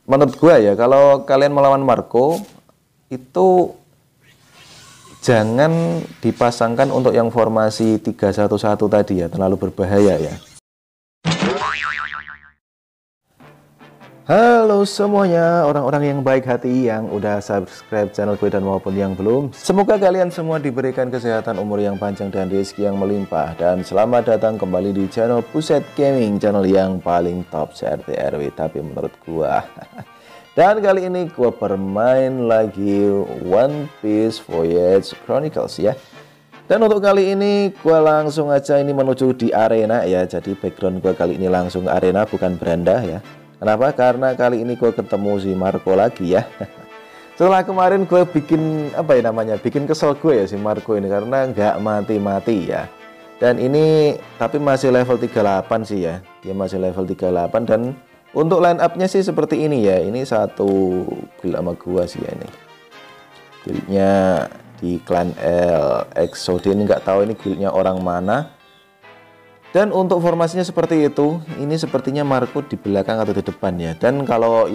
menurut gua ya, kalau kalian melawan Marco itu jangan dipasangkan untuk yang formasi 3-1-1 tadi ya, terlalu berbahaya ya. Halo semuanya, orang-orang yang baik hati yang udah subscribe channel gue dan maupun yang belum. Semoga kalian semua diberikan kesehatan, umur yang panjang, dan rezeki yang melimpah. Dan selamat datang kembali di channel Puset Gaming, channel yang paling top CRT RW tapi menurut gua. Dan kali ini gua bermain lagi One Piece Voyage Chronicles ya. Dan untuk kali ini gua langsung aja ini menuju di arena ya. Jadi background gua kali ini langsung arena, bukan beranda ya. Kenapa? Karena kali ini gue ketemu si Marco lagi ya. Setelah kemarin gue bikin apa ya namanya, bikin kesel gue ya si Marco ini karena nggak mati-mati ya. Dan ini tapi masih level 38 sih ya. Dia masih level 38 dan untuk line up-nya sih seperti ini ya. Ini satu guild sama gua sih ya ini. Guildnya di Clan L Exodin, nggak tahu ini guildnya orang mana. Dan untuk formasinya seperti itu, ini sepertinya Marco di belakang atau di depan ya. Dan kalau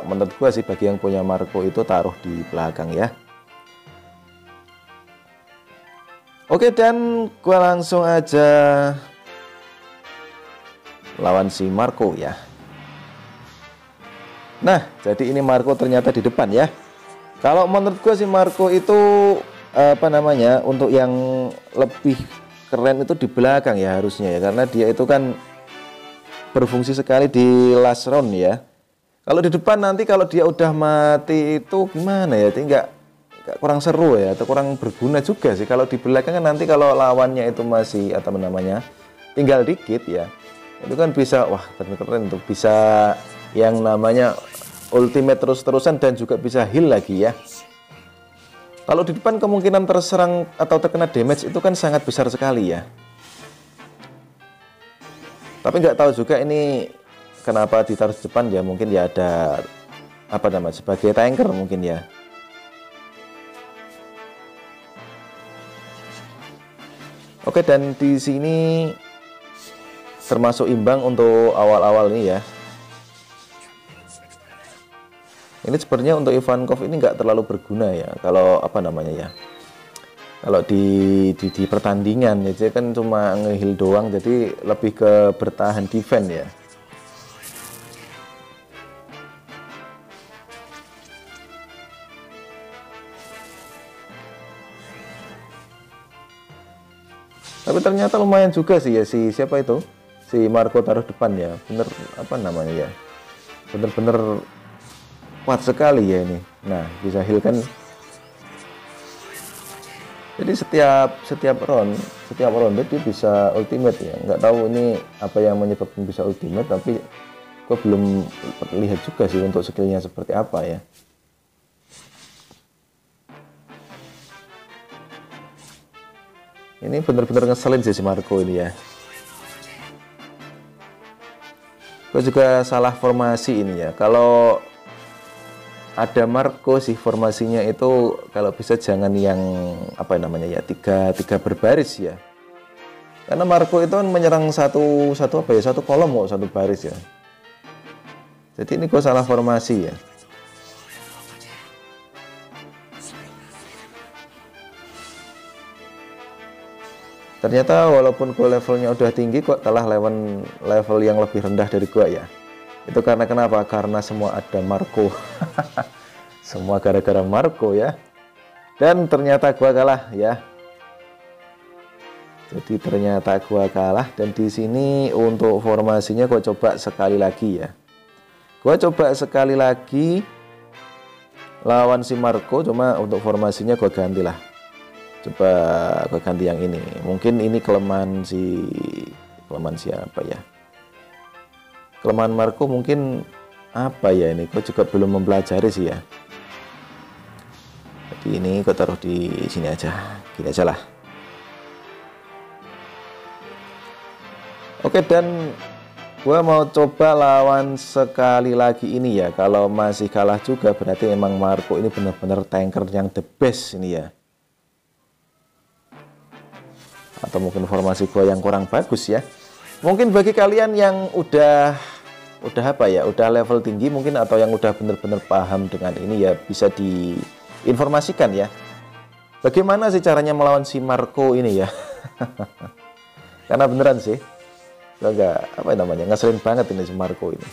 menurut gua sih, bagi yang punya Marco itu taruh di belakang ya. Oke, dan gua langsung aja lawan si Marco ya. Nah, jadi ini Marco ternyata di depan ya. Kalau menurut gua si Marco itu apa namanya, untuk yang lebih keren itu di belakang ya harusnya ya, karena dia itu kan berfungsi sekali di last round ya. Kalau di depan nanti kalau dia udah mati itu gimana ya, nggak kurang seru ya, atau kurang berguna juga sih. Kalau di belakang kan nanti kalau lawannya itu masih atau namanya tinggal dikit ya, itu kan bisa wah keren tuh, bisa yang namanya ultimate terus-terusan dan juga bisa heal lagi ya. Kalau di depan kemungkinan terserang atau terkena damage itu kan sangat besar sekali ya. Tapi nggak tahu juga ini kenapa ditaruh di depan ya, mungkin ya ada apa namanya sebagai tanker mungkin ya. Oke, dan di sini termasuk imbang untuk awal-awal ini ya. Ini sebenarnya untuk Ivankov ini nggak terlalu berguna ya, kalau apa namanya ya, kalau di pertandingan ya, dia kan cuma nge-heal doang, jadi lebih ke bertahan defense ya. Tapi ternyata lumayan juga sih ya, si siapa itu, si Marco taruh depan ya, bener apa namanya ya, bener-bener kuat sekali ya ini. Nah, bisa heal kan. Jadi setiap round dia bisa ultimate ya. Nggak tahu ini apa yang menyebabkan bisa ultimate, tapi gue belum lihat juga sih untuk skillnya seperti apa ya. Ini bener-bener ngeselin sih si Marco ini ya. Gue juga salah formasi ini ya. Kalau ada Marco sih formasinya itu kalau bisa jangan yang apa namanya ya, tiga berbaris ya, karena Marco itu kan menyerang satu kolom kok, satu baris ya. Jadi ini gue salah formasi ya. Ternyata walaupun gue levelnya udah tinggi kok kalah level yang lebih rendah dari gue ya. Itu karena kenapa? Karena semua ada Marco. Semua gara-gara Marco ya. Dan ternyata gua kalah ya. Jadi ternyata gua kalah, dan di sini untuk formasinya gua coba sekali lagi ya. Gua coba sekali lagi lawan si Marco, cuma untuk formasinya gua gantilah. Coba gua ganti yang ini. Mungkin ini kelemahan siapa ya? Kelemahan Marco mungkin apa ya, ini gue juga belum mempelajari sih ya. Jadi ini gue taruh di sini aja, gini aja lah. Oke, dan gue mau coba lawan sekali lagi ini ya. Kalau masih kalah juga berarti emang Marco ini benar-benar tanker yang the best ini ya. Atau mungkin formasi gue yang kurang bagus ya. Mungkin bagi kalian yang udah udah apa ya, udah level tinggi mungkin, atau yang udah bener-bener paham dengan ini ya, bisa diinformasikan ya. Bagaimana sih caranya melawan si Marco ini ya? Karena beneran sih, agak apa namanya, ngeselin banget ini si Marco ini.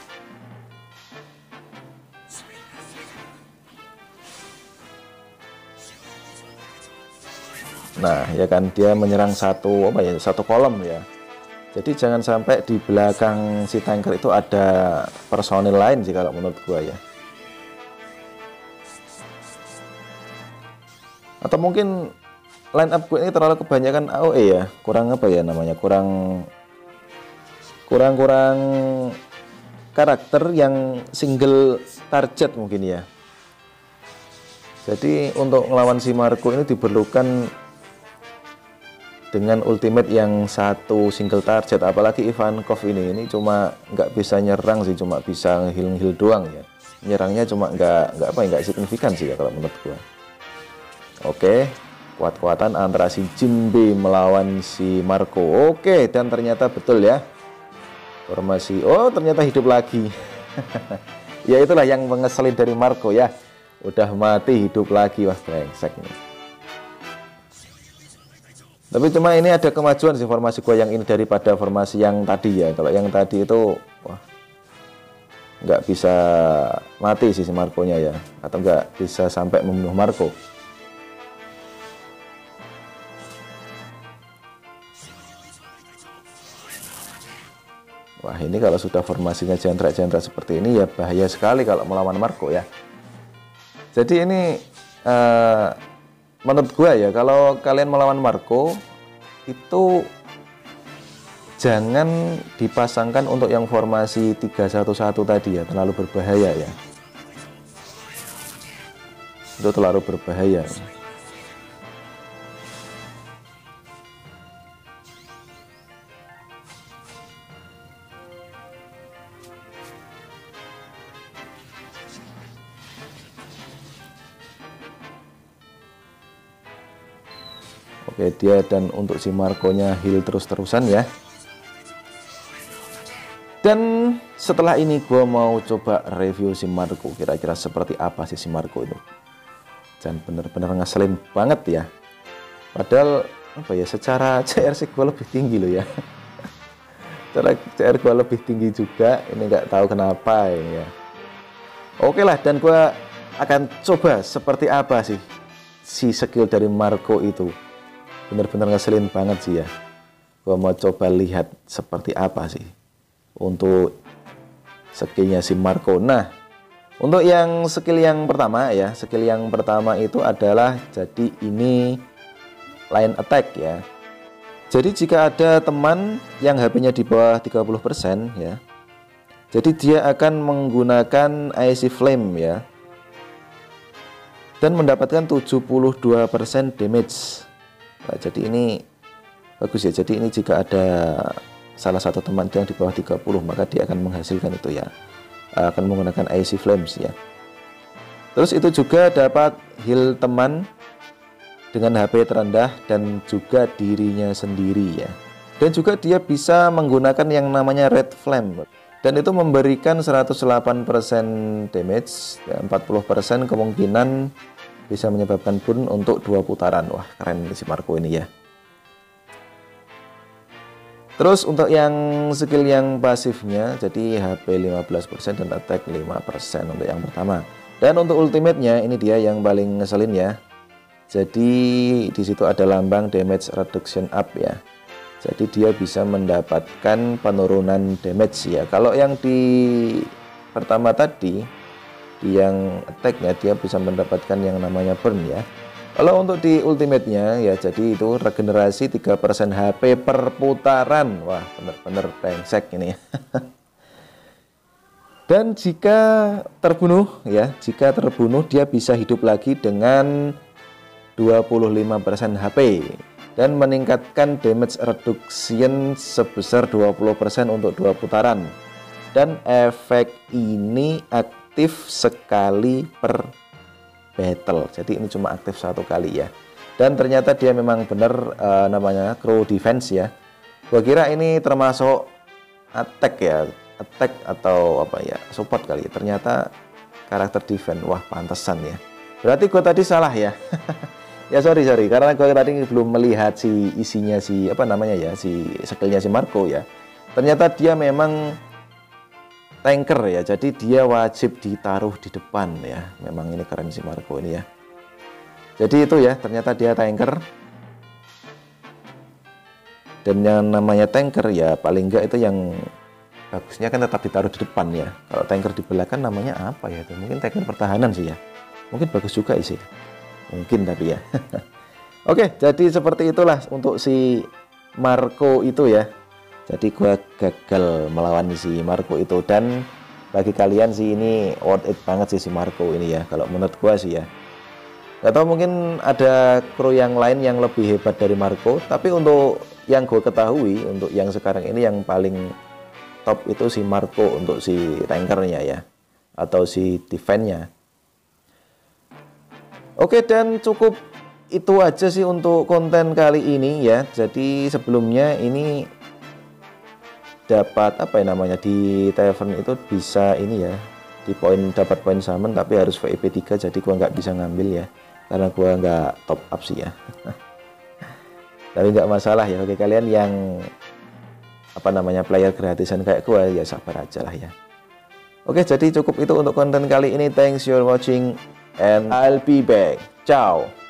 Nah ya kan, dia menyerang satu apa ya, satu kolom ya. Jadi jangan sampai di belakang si tanker itu ada personil lain sih kalau menurut gua ya. Atau mungkin line up gue ini terlalu kebanyakan AOE ya, kurang apa ya namanya, kurang karakter yang single target mungkin ya. Jadi untuk melawan si Marco ini diperlukan dengan ultimate yang satu single target, apalagi Ivankov ini cuma nggak bisa nyerang sih, cuma bisa heal doang ya. Nyerangnya cuma nggak signifikan sih ya kalau menurut gua. Oke, kuat-kuatan antara si Jinbe melawan si Marco. Oke, dan ternyata betul ya, formasi, oh ternyata hidup lagi. Ya itulah yang mengeselin dari Marco ya, udah mati hidup lagi, wah brengsek nih. Tapi cuma ini ada kemajuan sih formasi gua yang ini daripada formasi yang tadi ya. Kalau yang tadi itu wah, nggak bisa mati sih si Marco-nya ya, atau nggak bisa sampai membunuh Marco. Wah ini kalau sudah formasinya jentrak-jentrak seperti ini ya bahaya sekali kalau melawan Marco ya. Jadi ini menurut gue ya, kalau kalian melawan Marco itu jangan dipasangkan untuk yang formasi 3-1-1 tadi ya, terlalu berbahaya ya. Itu terlalu berbahaya. Oke, dia dan untuk si Marco-nya heal terus-terusan ya. Dan setelah ini gue mau coba review si Marco, kira-kira seperti apa sih si Marco itu. Dan bener-bener ngeselin banget ya. Padahal apa ya, secara CR sih gue lebih tinggi loh ya. Secara CR gue lebih tinggi juga, ini nggak tahu kenapa ini ya. Oke lah, dan gue akan coba seperti apa sih si skill dari Marco itu. Bener-bener ngeselin banget sih ya. Gua mau coba lihat seperti apa sih untuk skillnya si Marco. Nah, untuk yang skill yang pertama ya, skill yang pertama itu adalah, jadi ini line attack ya. Jadi jika ada teman yang HP-nya di bawah 30% ya, jadi dia akan menggunakan Icy Flame ya, dan mendapatkan 72% damage. Nah, jadi ini bagus ya. Jadi ini jika ada salah satu teman yang di bawah 30, maka dia akan menghasilkan itu ya, akan menggunakan Icy Flames ya. Terus itu juga dapat heal teman dengan HP terendah dan juga dirinya sendiri ya. Dan juga dia bisa menggunakan yang namanya Red Flame, dan itu memberikan 108% damage ya, 40% kemungkinan bisa menyebabkan burn untuk 2 putaran. Wah keren si Marco ini ya. Terus untuk yang skill yang pasifnya, jadi HP 15% dan attack 5% untuk yang pertama. Dan untuk ultimate-nya ini dia yang paling ngeselin ya. Jadi di situ ada lambang damage reduction up ya. Jadi dia bisa mendapatkan penurunan damage ya. Kalau yang di pertama tadi, di yang attack-nya dia bisa mendapatkan yang namanya burn ya. Kalau untuk di ultimate-nya ya, jadi itu regenerasi 3% HP per putaran. Wah bener-bener brengsek ini. Dan jika terbunuh ya, jika terbunuh dia bisa hidup lagi dengan 25% HP dan meningkatkan damage reduction sebesar 20% untuk 2 putaran. Dan efek ini aktif sekali per battle, jadi ini cuma aktif 1 kali ya. Dan ternyata dia memang benar namanya Crow Defense ya. Gua kira ini termasuk attack ya, attack atau apa ya, support kali ya. Ternyata karakter defense. Wah, pantesan ya. Berarti gue tadi salah ya. Ya sorry karena gue tadi belum melihat si isinya si apa namanya ya, si skillnya si Marco ya. Ternyata dia memang tanker ya, jadi dia wajib ditaruh di depan ya. Memang ini keren si Marco ini ya. Jadi itu ya, ternyata dia tanker. Dan yang namanya tanker ya paling enggak itu yang bagusnya kan tetap ditaruh di depan ya. Kalau tanker di belakang namanya apa ya itu? Mungkin tanker pertahanan sih ya. Mungkin bagus juga isi. Mungkin tapi ya. Oke, jadi seperti itulah untuk si Marco itu ya. Jadi gua gagal melawan si Marco itu, dan bagi kalian sih ini worth it banget sih si Marco ini ya. Kalau menurut gua sih ya. Gak tau mungkin ada kru yang lain yang lebih hebat dari Marco, tapi untuk yang gue ketahui, untuk yang sekarang ini yang paling top itu si Marco untuk si tankernya ya, atau si defense-nya. Oke, dan cukup itu aja sih untuk konten kali ini ya. Jadi sebelumnya ini dapat apa ya namanya, di tavern itu bisa ini ya, di dapat poin summon tapi harus VIP 3, jadi gua nggak bisa ngambil ya karena gua nggak top up sih ya. Tapi nggak masalah ya, bagi kalian yang apa namanya player gratisan kayak gua ya sabar aja lah ya. Oke, jadi cukup itu untuk konten kali ini. Thanks for watching and I'll be back. Ciao.